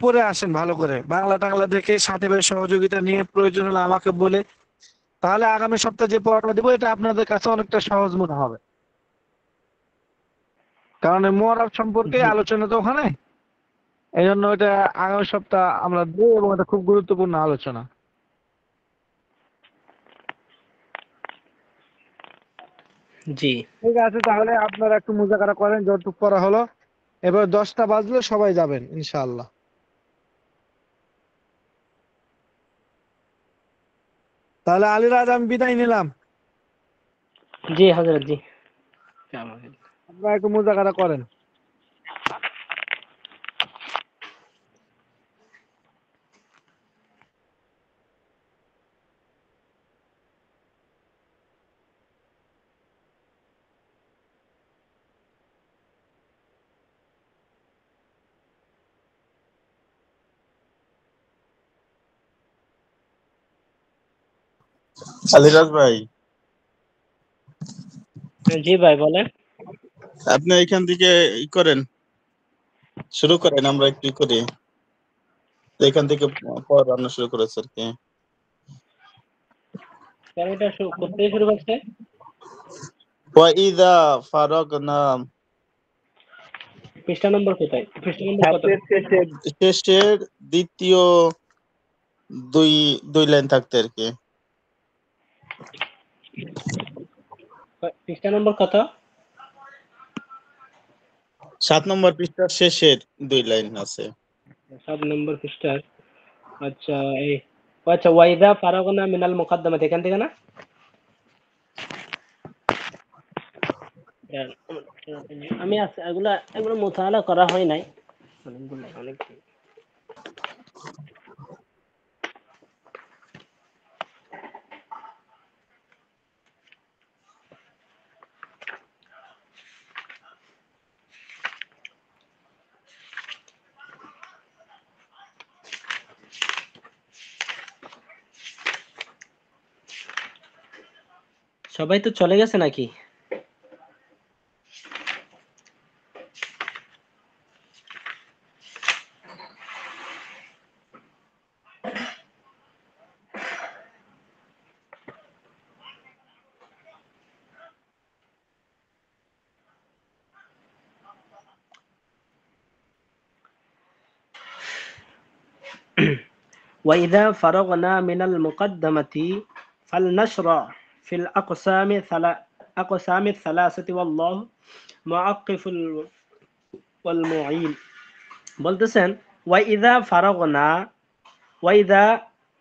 Speaker 1: পড়ে আসেন ভালো করে, বাংলা টাংলা দেখে সাথীদের সহযোগিতা নিয়ে, প্রয়োজন হলে আমাকে বলে। তাহলে আগামী সপ্তাহে যে পড়াটা দেবো এটা আপনাদের কাছে অনেকটা সহজ মনে হবে, কারণ এই মুআরাব সম্পর্কে
Speaker 5: জি
Speaker 1: আলোচনা তো ওখানে, এই জন্য এটা আগামী সপ্তাহ আমরা দেবো এবং এটা খুব গুরুত্বপূর্ণ আলোচনা।
Speaker 5: জি
Speaker 1: ঠিক আছে, তাহলে আপনারা একটু মুজাকারা করেন যতটুকু করা হলো। এবার 10টা বাজলে সবাই যাবেন ইনশাআল্লাহ। তাহলে আলীরাজ আমি বিদায় নিলাম,
Speaker 5: জি হযরত জি।
Speaker 1: আপনারা একটু মুজাকারা করেন।
Speaker 6: আলিরাজ ভাই,
Speaker 5: জি ভাই বলেন।
Speaker 6: আপনি এখান থেকে ই করেন, শুরু করেন, আমরা একটু ই করি। এখান থেকে পড়ানো শুরু করেছে আর কি।
Speaker 5: স্যার এটা করতেই শুরু করছে।
Speaker 6: ওয়াইদা ফারাগনা,
Speaker 5: পৃষ্ঠা নম্বর কোথায়? পৃষ্ঠা নম্বর কত?
Speaker 6: শেষের দ্বিতীয় দুই দুই লাইন থাকতে আর কি।
Speaker 5: পৃষ্ঠা নম্বর কত?
Speaker 6: 7 নম্বর পৃষ্ঠার শেষের 2 লাইন আছে।
Speaker 5: 7 নম্বর পৃষ্ঠার। আচ্ছা এই আচ্ছা ওয়াইদা ফারাগনা মিনাল মুকাদ্দামাত এখান থেকে না? আমি এগুলো মুতালা করা হয় নাই অনেক। সবাই তো চলে গেছে নাকি? وإذا فرغنا من المقدمة فلنشرع في الأقسام الثلاثة والله معقف والمعين। বলতেছেন ওয়াইদা ফারাগনা, ওয়াইদা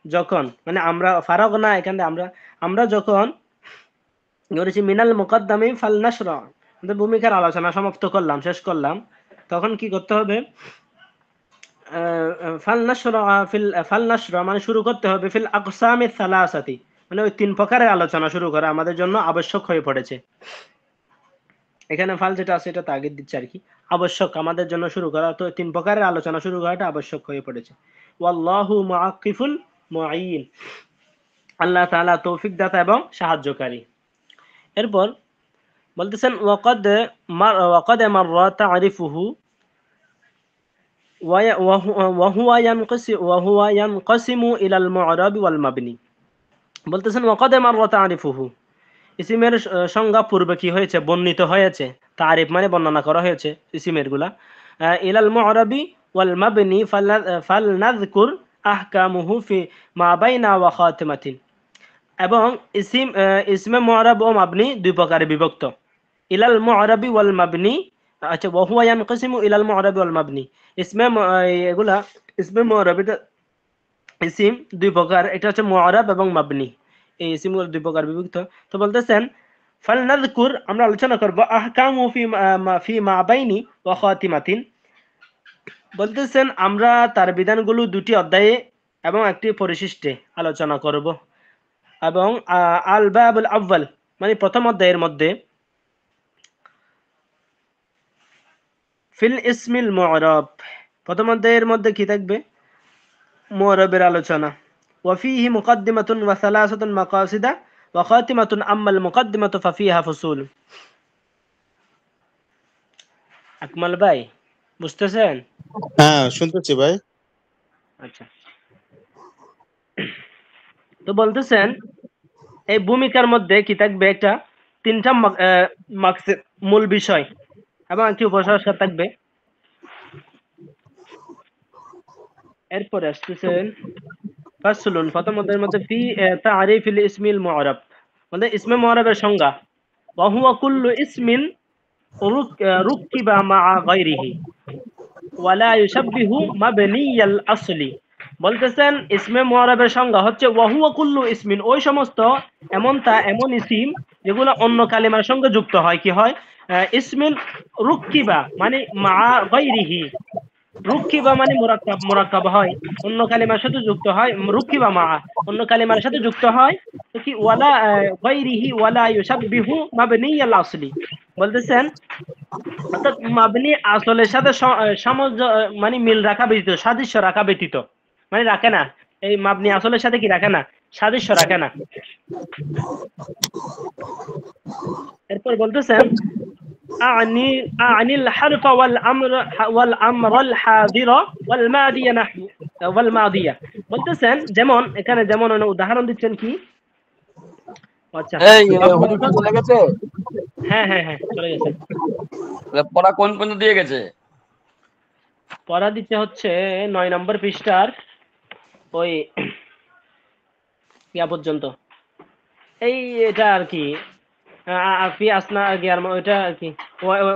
Speaker 5: যখন, মানে আমরা ফারাগনা এখানে আমরা যখন করেছি মিনাল মুকদ্দামি ফালনাশরা, আমাদের ভূমিকার আলোচনা সমাপ্ত করলাম, শেষ করলাম, তখন কি করতে হবে? ফালনাশরা মানে শুরু করতে হবে ফিল আকসামি সালাসাতি, মানে ওই 3 প্রকারের আলোচনা শুরু করা আমাদের জন্য আবশ্যক হয়ে পড়েছে। এখানে ফাল যেটা আছে এটা তাগিদ দিচ্ছে আর কি, আবশ্যক আমাদের জন্য শুরু করা, তো 3 প্রকারের আলোচনা শুরু করাটা আবশ্যক হয়ে পড়েছে। ওয়াল্লাহু মুআক্কিফুল মুঈন, আল্লাহ তাআলা তৌফিক দাতা এবং সাহায্যকারী। এরপর বলতেছেন ওয়াকাদ মাররা তা'রিফুহু ওয়াহুয়া ইয়ানকাসিমু ইলাল মু'রাব ওয়াল মাবনি। বলতেছেন ওয়াকাদ মাররা তা'রিফুহু, ইসিমের সংজ্ঞা পূর্বে কি হয়েছে? বর্ণিত হয়েছে। তারিফ মানে বর্ণনা করা হয়েছে ইসিমের গুলা। ইলাল মু'রাবি ওয়াল মাবনি ফালনাযকুর আহকামুহু ফি মা বাইনা ওয়া খাতিমাতিন। এবং ইসমে মু'রাব ও মাবনি 2 প্রকারে বিভক্ত। ইলাল মু'রাবি ওয়াল মাবনি, আচ্ছা ওয়া হুয়া ইয়ানকাসিমু ইলাল মু'রাবি ওয়াল মাবনি, এগুলা ইসমে মু'রাব, এটা ইসিম 2 প্রকার, এটা হচ্ছে মু'রাব এবং মাবনি, এই ইসিমগুলো 2 প্রকার বিভক্ত। তো বলতেছেন ফালনাযকুর, আমরা আলোচনা করব আহকামু ফি মা বাইনি ওয়া খাতিমাতিন, বলতেছেন আমরা তার বিধানগুলো 2টি অধ্যায়ে এবং একটি পরিশিষ্টে আলোচনা করব। এবং আল বাবুল আউয়াল মানে প্রথম অধ্যায়ের মধ্যে ফিল ইসমিল মু'রাব, প্রথম অধ্যায়ের মধ্যে কি থাকবে? মু'রাবের আলোচনা। ওয়া ফিহি মুকদ্দিমাতুন ওয়া সালাসাতুন মাকাসিদা ওয়া খাতিমাতুন আম্মাল মুকদ্দিমাতু ফাফিহা ফুসুল। আকমাল ভাই বুঝতেছেন?
Speaker 6: হ্যাঁ শুনতেছি ভাই।
Speaker 5: আচ্ছা, তো বলতেছেন এই ভূমিকার মধ্যে কি থাকবে, একটা তিনটা মার্কসের মূল বিষয় এবং একটি উপসংহার থাকবে। এরপরে আসতেছেন ফাসলুন, প্রথমদের মধ্যে ফি তারিফিল ইসমিল মুআরাব, মানে ইসমে মুআরাবের সংজ্ঞা। ওয়া হুয়া কুল্লু ইসমিন রুকিবা মা'a গায়রিহি ওয়া লা ইউশাব্বিহু মাবনিয়াল আসলি। বলতেছেন ইসমে মুআরাবের সংজ্ঞা হচ্ছে ওয়া হুয়া কুল্লু ইসমিন, ওই সমস্ত এমন ইসিম যেগুলো অন্য কালিমার সঙ্গে যুক্ত হয়। কি হয়? ইসমিন রুকিবা মানে মা'a গায়রিহি, রুকিবা মানে মুরাক্কাব হয়, অন্য কালিমার সাথে যুক্ত হয়। রুকিবা মা অন্য কালিমার সাথে যুক্ত হয়, তো কি ওয়ালা গায়রিহি ওয়ালা ইউশাব্বিহু মাবনিয়াল আসলি। বলতেছেন অর্থাৎ মাবনি আসলের সাথে মানে মিল রাখা ব্যতীত, সাদৃশ্য রাখা ব্যতীত, মানে রাখে না, এই মাবনি আসলের সাথে কি রাখে না, সাদৃশ্য রাখে না। এরপর বলতেছেন أعني الحرف والأمر الحاضر والماضي نحو والماضية। বলতেছেন যেমন এখানে যেমন উদাহরণ দিচ্ছেন কি, আচ্ছা
Speaker 2: এই হুজুর কি চলে গেছে?
Speaker 5: হ্যাঁ হ্যাঁ হ্যাঁ চলে গেছে।
Speaker 2: পড়া কোন পর্যন্ত দিয়ে গেছে?
Speaker 5: পড়া দিতে হচ্ছে 9 নম্বর পৃষ্ঠার ওই ইয়া পর্যন্ত, এই এটা আর কি ফি আসনা গিয়ার ওইটা আর কি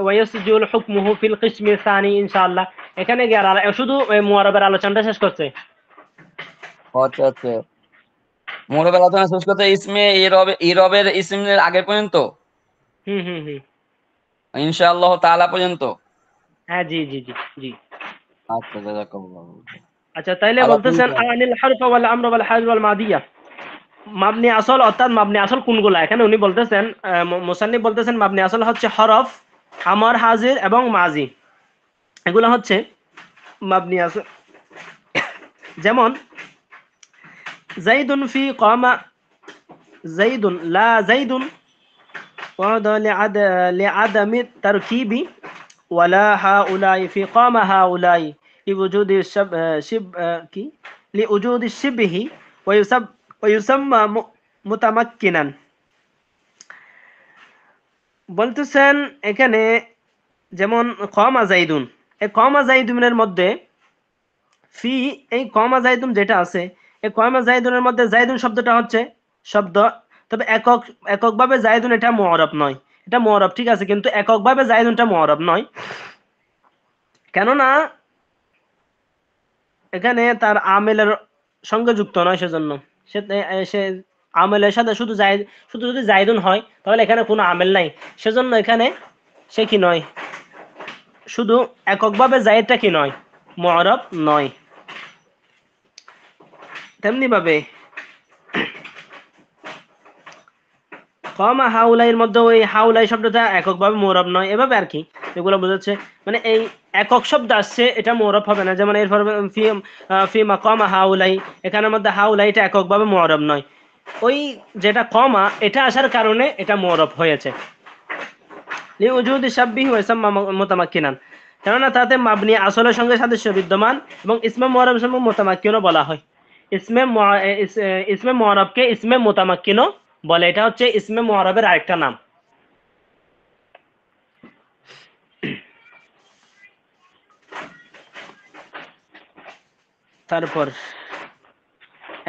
Speaker 5: ওয়ায়াসজুল হুকমুহু ফিল কিসমি সানি ইনশাআল্লাহ। এখানে গিয়ার শুধু মুআরাবের আলোচনাটা শেষ করছে।
Speaker 2: আচ্ছা আচ্ছা, মুরাবের আলোচনা শেষ করতে ইসমে ইরবের ইসমের আগে পর্যন্ত,
Speaker 5: হুম হুম হুম,
Speaker 2: ইনশাআল্লাহ তাআলা পর্যন্ত।
Speaker 5: হ্যাঁ জি জি জি জি।
Speaker 2: আচ্ছা জাযাকাল্লাহ।
Speaker 5: আচ্ছা তাইলে
Speaker 2: আবার তুমি
Speaker 5: বলতেছেন আনিল হারফা ওয়াল আমর ওয়াল হাজ ওয়াল মাদিয়া, মাবনি আসল অর্থাৎ মাবনি আসল কোনগুলা? এখানে উনি বলতেছেন মুসান্নিফ বলতেছেন মাবনি আসল হচ্ছে হরফ, আমর, হাজির এবং মাজি, এগুলো হচ্ছে মাবনি আসল। যেমন জাইদুন ফি কামা জাইদুন লা জাইদুন وهذا لعدم التركيب ولا هؤلاء في قام هؤلاء لوجود لوجود الشبه ويسمى متمكنا। বলতেছেন এখানে যেমন কমা জাইদুন, এই কমা জাইদুনের মধ্যে ফি, এই কমা জাইদুন যেটা আছে, এই কমা জাইদুনের মধ্যে জাইদুন শব্দটা হচ্ছে শব্দ, তবে এককভাবে জাইদুন এটা মুআরাব নয়। এটা মুআরাব ঠিক আছে, কিন্তু এককভাবে জাইদুনটা মুআরাব নয়, কেননা এখানে তার আমেলের সঙ্গে যুক্ত নয়, সেজন্য সে আমেলের সাথে শুধু যদি জাইদুন হয় তাহলে এখানে কোনো আমেল নাই, সেজন্য এখানে সে কি নয়, শুধু এককভাবে জাইদটা কি নয়, মুআরাব নয়। তেমনি ভাবে কমা হাউলাইয়ের মধ্যে ওই হাউলাই শব্দটা এককভাবে মুআরাব নয়, এভাবে আর কি এগুলো বোঝাচ্ছে, মানে এই একক শব্দ আসছে এটা মুআরাব হবে না। যেমন এরপর ফি মাকামা হাউলাই, এখানের মধ্যে হাউলাই এটা এককভাবে মুআরাব নয়, ওই যেটা কমা এটা আসার কারণে এটা মুআরাব হয়েছে। লিউজুদি শাব্বিহি ওয়া ইসমা মুতামাক্কিনান, কেননা তাতে মাবনি আসলের সঙ্গে সাদৃশ্য বিদ্যমান এবং ইসমে মুআরাবের সঙ্গে মুতামাক্কিনও বলা হয়। ইসমে মুআরাবকে ইসমে মুতামাক্কিনও বলে, এটা হচ্ছে ইসমে মুআরাবের আরেকটা নাম। তারপর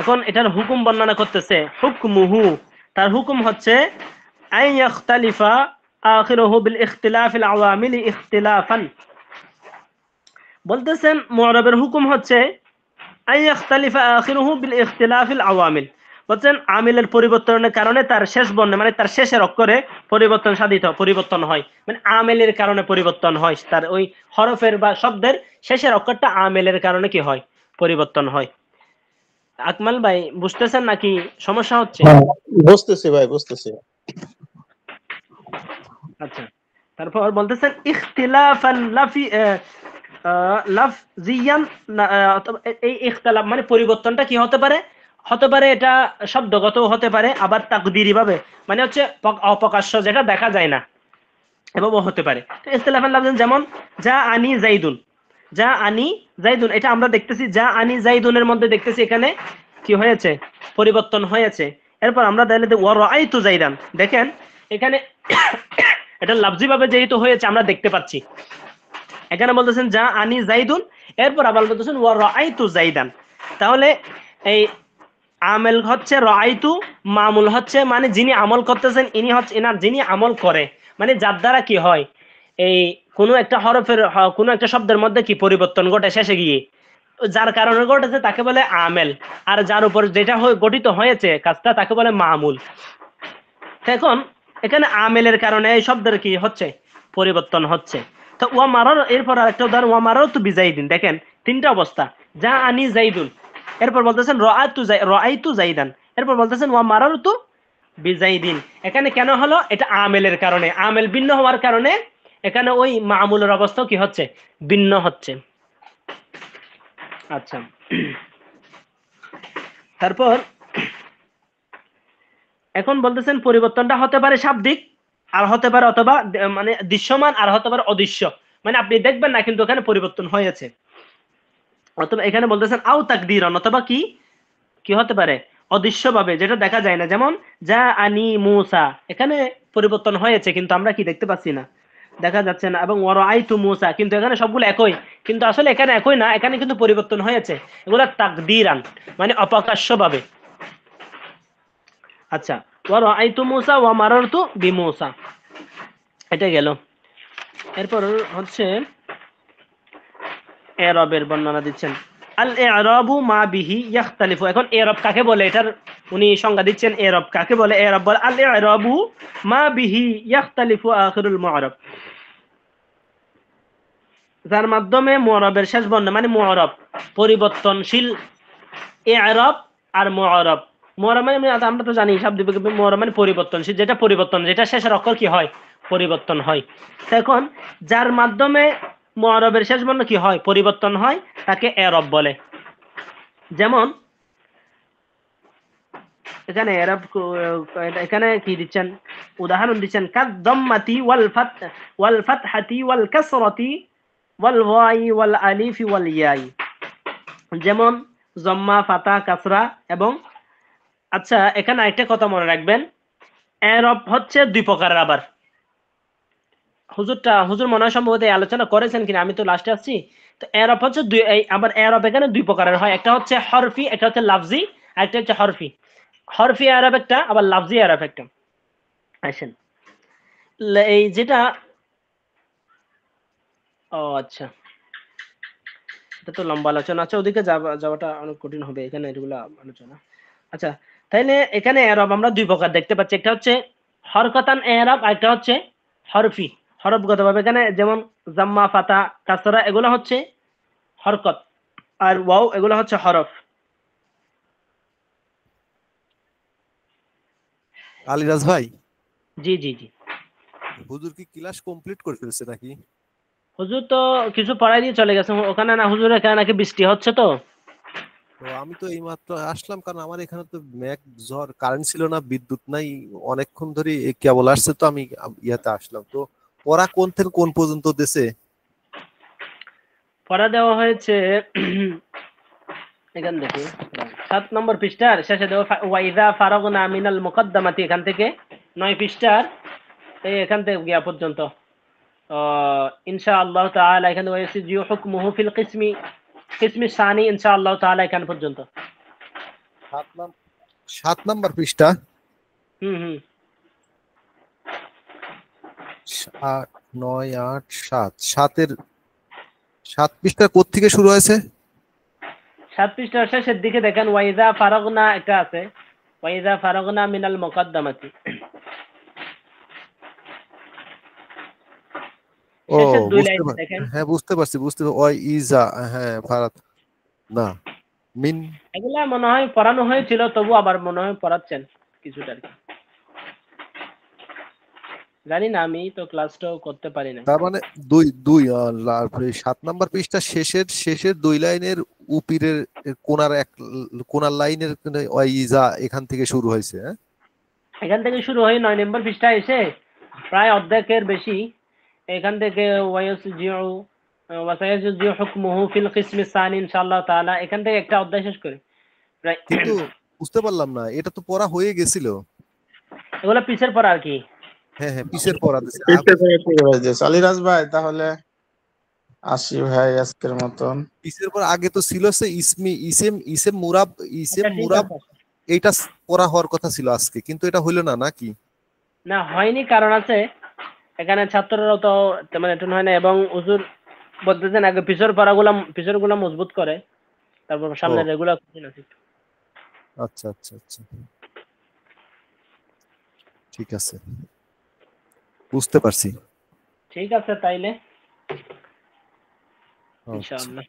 Speaker 5: এখন এটার হুকুম বর্ণনা করতেছে, হুকমুহু, তার হুকুম হচ্ছে আন ইয়াখতালিফা আখিরুহু বিল ইখতিলাফিল আওয়ামিল ইখতিলাফান। বলতেছেন মুআরাবের হুকুম হচ্ছে আন ইয়াখতালিফা আখিরুহু বিল ইখতিলাফিল আওয়ামিল, বলছেন আমিলের পরিবর্তনের কারণে তার শেষ বর্ণে মানে তার শেষের অক্ষরে পরিবর্তন হয়, মানে আমেলের কারণে পরিবর্তন হয়, তার ওই হরফের বা শব্দের শেষের অক্ষরটা আমেলের কারণে কি হয়, পরিবর্তন হয়। আকমাল ভাই বুঝতেছেন নাকি সমস্যা হচ্ছে?
Speaker 6: হ্যাঁ বুঝতেছি ভাই, বুঝতেছি।
Speaker 5: আচ্ছা, তারপর বলতেছেন ইখতিলাফান লাফজিয়ান, এই ইখতিলাফ মানে পরিবর্তনটা কি হতে পারে, হতে পারে এটা শব্দগত হতে পারে, আবার তাকদিরি ভাবে মানে হচ্ছে অপ্রকাশ্য যেটা দেখা যায় না এভাবেও হতে পারে। তো ইস্তিলাফান লাফজান যেমন যা আনি জাইদুন, যা আনি জাইদুন, এটা আমরা দেখতেছি যা আনি জাইদুনের মধ্যে দেখতেছি এখানে কি হয়েছে, পরিবর্তন হয়েছে। এরপর আমরা তাহলে ওয়া রাআইতু জাইদান, দেখেন এখানে এটা লাফজি ভাবে যেহেতু হয়েছে আমরা দেখতে পাচ্ছি, এখানে বলতেছেন যা আনি জাইদুন, এরপর আবার বলতেছেন ওয়া রাআইতু জাইদান। তাহলে এই আমেল হচ্ছে রাআইতু, মামুল হচ্ছে মানে যিনি আমল করতেছেন ইনি হচ্ছে এনার যিনি আমল করে, মানে যার দ্বারা কি হয় এই কোনো একটা হরফের কোনো একটা শব্দের মধ্যে কি পরিবর্তন ঘটে শেষে গিয়ে, যার কারণে ঘটেছে তাকে বলে আমেল, আর যার উপর যেটা গঠিত হয়েছে কাজটা তাকে বলে মামুল। এখন এখানে আমেলের কারণে এই শব্দের কি হচ্ছে, পরিবর্তন হচ্ছে। তো ওয়া মারার, এরপর আরেকটা উদাহরণ ওয়া মারার তু বিজাইদিন, দেখেন তিনটা অবস্থা, যা আনি জাইদুন, এরপর বলতেছেন রাআইতু জাইদান, এরপর বলতেছেন ওয়া মারার তু বিজাইদিন। এখানে কেন হলো, এটা আমেলের কারণে, আমেল ভিন্ন হওয়ার কারণে এখানে ওই মামুলের অবস্থা কি হচ্ছে, ভিন্ন হচ্ছে। আচ্ছা, তারপর এখন বলতেছেন পরিবর্তনটা হতে পারে শাব্দিক, আর হতে পারে অথবা মানে দৃশ্যমান, আর হতে পারে অদৃশ্য, মানে আপনি দেখবেন না কিন্তু ওখানে পরিবর্তন হয়েছে। অথবা এখানে বলতেছেন আও তাকদিরান, অথবা কি কি হতে পারে, অদৃশ্যভাবে যেটা দেখা যায় না, যেমন যা আনি মূসা, এখানে পরিবর্তন হয়েছে কিন্তু আমরা কি দেখতে পাচ্ছি না, দেখা যাচ্ছে না। এবং ওয়া রাআইতু মূসা, কিন্তু এখানে সবগুলো একই, কিন্তু আসলে এখানে একই না, এখানে কিন্তু পরিবর্তন হয়েছে, এগুলা তাকদিরান মানে অপ্রকাশ্যভাবে। আচ্ছা, ওয়া রাআইতু মূসা ওয়া মারারতু বিমূসা, এটা গেল। এরপর হচ্ছে এরবের বর্ণনা দিচ্ছেন, আল ইরাবু মা বিহি ইখতালিফু। এখন এরব কাকে বলে, এটার উনি সংজ্ঞা দিচ্ছেন, এরব কাকে বলে। এরব বলে আল ইরাবু মা বিহি ইখতালিফু আখিরুল মুআরাব, যার মাধ্যমে মুআরাবের শেষ বর্ণ মানে মুআরাব পরিবর্তনশীল। ইরাব আর মুআরাব, মুআরাব মানে আমরা তো জানি শাব্দিকভাবে মুআরাব মানে পরিবর্তনশীল, যেটা পরিবর্তন, যেটা শেষের অক্ষর কি হয়, পরিবর্তন হয়। এখন যার মাধ্যমে মুআরাবের শেষ বর্ণ কি হয়, পরিবর্তন হয়, তাকে এরব বলে। যেমন এখানে এরব, এখানে কি দিচ্ছেন, উদাহরণ দিচ্ছেন কাদ-দাম্মাতি ওয়াল ফাতহাতি ওয়াল কাসরাতি ওয়াল ওয়াই ওয়াল আলিফি ওয়াল ইয়াই, যেমন জম্মা, ফাতা, কাসরা এবং। আচ্ছা, এখানে একটা কথা মনে রাখবেন, এরব হচ্ছে দুই প্রকারের। আবার হুজুর মনে হয় সম্ভবত এই আলোচনা করেছেন কিনা, আমি তো লাস্টে আসছি। তো এরব হচ্ছে দুই, আবার এরব এখানে দুই প্রকারের হয়, একটা হচ্ছে হরফি, একটা হচ্ছে লাফজি, আর একটা হচ্ছে হরফি। হরফি এরব একটা, আবার লাফজি এরব একটা। আসেন এই যেটা, ও আচ্ছা, এটা তো লম্বা আলোচনা, আচ্ছা ওদিকে যাওয়াটা অনেক কঠিন হবে, এখানে এগুলো আলোচনা। আচ্ছা, তাইলে এখানে এরব আমরা দুই প্রকার দেখতে পাচ্ছি, একটা হচ্ছে হরকতান এরব, আর একটা হচ্ছে হরফি, হরফগতভাবে। এখানে যেমন জাম্মা, ফাতা, কাসরা এগুলো হচ্ছে হরকত, আর ওয়াও এগুলো হচ্ছে হরফ।
Speaker 7: আলিরাজ ভাই,
Speaker 5: জি জি জি,
Speaker 7: হুজুর কি ক্লাস কমপ্লিট করে ফেলছে নাকি?
Speaker 5: হুজুর তো কিছু পড়াই দিয়ে চলে গেছে ওখানে, না হুজুর এখানে নাকি বৃষ্টি হচ্ছে তো।
Speaker 7: তো আমি তো এইমাত্র আসলাম, কারণ আমার এখানে তো মেঘ ঝড়, কারেন্ট ছিল না, বিদ্যুৎ নাই, অনেকক্ষণ ধরে কেবল আসছে, তো আমি ইয়াতে আসলাম। তো পড়া কোন থেকে কোন পর্যন্ত দেছে?
Speaker 5: পড়া দেওয়া হয়েছে এখান থেকে 7 নম্বর পৃষ্ঠার শেষে দেওয়া, ওয়াইদা ফারাগনা মিনাল মুকদ্দামাতি, এখান থেকে 9 পৃষ্ঠার এই এখান থেকে গিয়া পর্যন্ত ইনশাআল্লাহ তাআলা, এখানে ওয়াইসিজি হুকমুহু ফিল কিসমি সানি ইনশাআল্লাহ তাআলা এখান পর্যন্ত।
Speaker 7: 7 নাম্বার পৃষ্ঠা।
Speaker 5: হুম
Speaker 7: 8 9 8 7 7 পৃষ্ঠা কোথা থেকে শুরু হয়েছে?
Speaker 5: 7 পৃষ্ঠার শেষের দিকে দেখেন ওয়াইদা ফারাগনা একটা আছে, ওয়াইদা ফারাগনা মিনাল মুকদ্দামাতি,
Speaker 7: ও
Speaker 5: শেষের দুই
Speaker 7: বুঝতে
Speaker 5: লাইন
Speaker 7: পারছি,
Speaker 5: দেখেন।
Speaker 7: হ্যাঁ বুঝতে পারছি, ওই ইজা, হ্যাঁ ফারাত না মিন।
Speaker 5: এগুলা মনে হয় পড়ানো হয়েছিল, তবু আবার মনে হয় পড়াচ্ছেন কিছুটা আর কি, জানি না, আমি তো ক্লাসটাও করতে পারি না।
Speaker 7: তার মানে দুই দুই 7 নাম্বার পৃষ্ঠা শেষের 2 লাইনের উপিরের কোনার কোনার লাইনের ওই যা এখান থেকে শুরু হয়েছে, হ্যাঁ?
Speaker 5: এখান থেকে শুরু হয়ে 9 নম্বর পৃষ্ঠায় এসে প্রায় অর্ধেকের বেশি এখান থেকে ওয়াসায়াজু হুকমুহু ফিল কিসমি সানি ইনশাআল্লাহ তাআলা এখান থেকে একটা অধ্যায় শেষ করে প্রায়
Speaker 7: কিন্তু বুঝতে পারলাম না, এটা তো পড়া হয়ে গেছিল।
Speaker 5: এগুলো পিছের পর আর কি।
Speaker 7: হ্যাঁ হ্যাঁ, পিসের পড়া দিছে।
Speaker 6: পিছে থেকে শুরু হয়ে যাচ্ছে। আলিরাজ ভাই তাহলে আসি ভাই আজকের মতন।
Speaker 7: পিসের পর আগে তো ছিল সে ইসেম মুরাব
Speaker 5: আচ্ছা, ঠিক
Speaker 7: মুরাব,
Speaker 5: আছে।
Speaker 7: এইটা পড়া হওয়ার কথা ছিল আজকে, কিন্তু এটা হইলো না নাকি?
Speaker 5: না হয়নি, কারণ আছে এখানে ছাত্ররাও তো তেমন একটু হয় না, এবং হুজুর বলতেছেন আগে পিছর গুলা মজবুত করে তারপর সামনে
Speaker 7: ও।
Speaker 5: রেগুলার কঠিন আছে।
Speaker 7: আচ্ছা আচ্ছা আচ্ছা, ঠিক আছে, বুঝতে পারছি।
Speaker 5: ঠিক আছে তাইলে
Speaker 7: আচ্ছা।
Speaker 5: ইনশাআল্লাহ।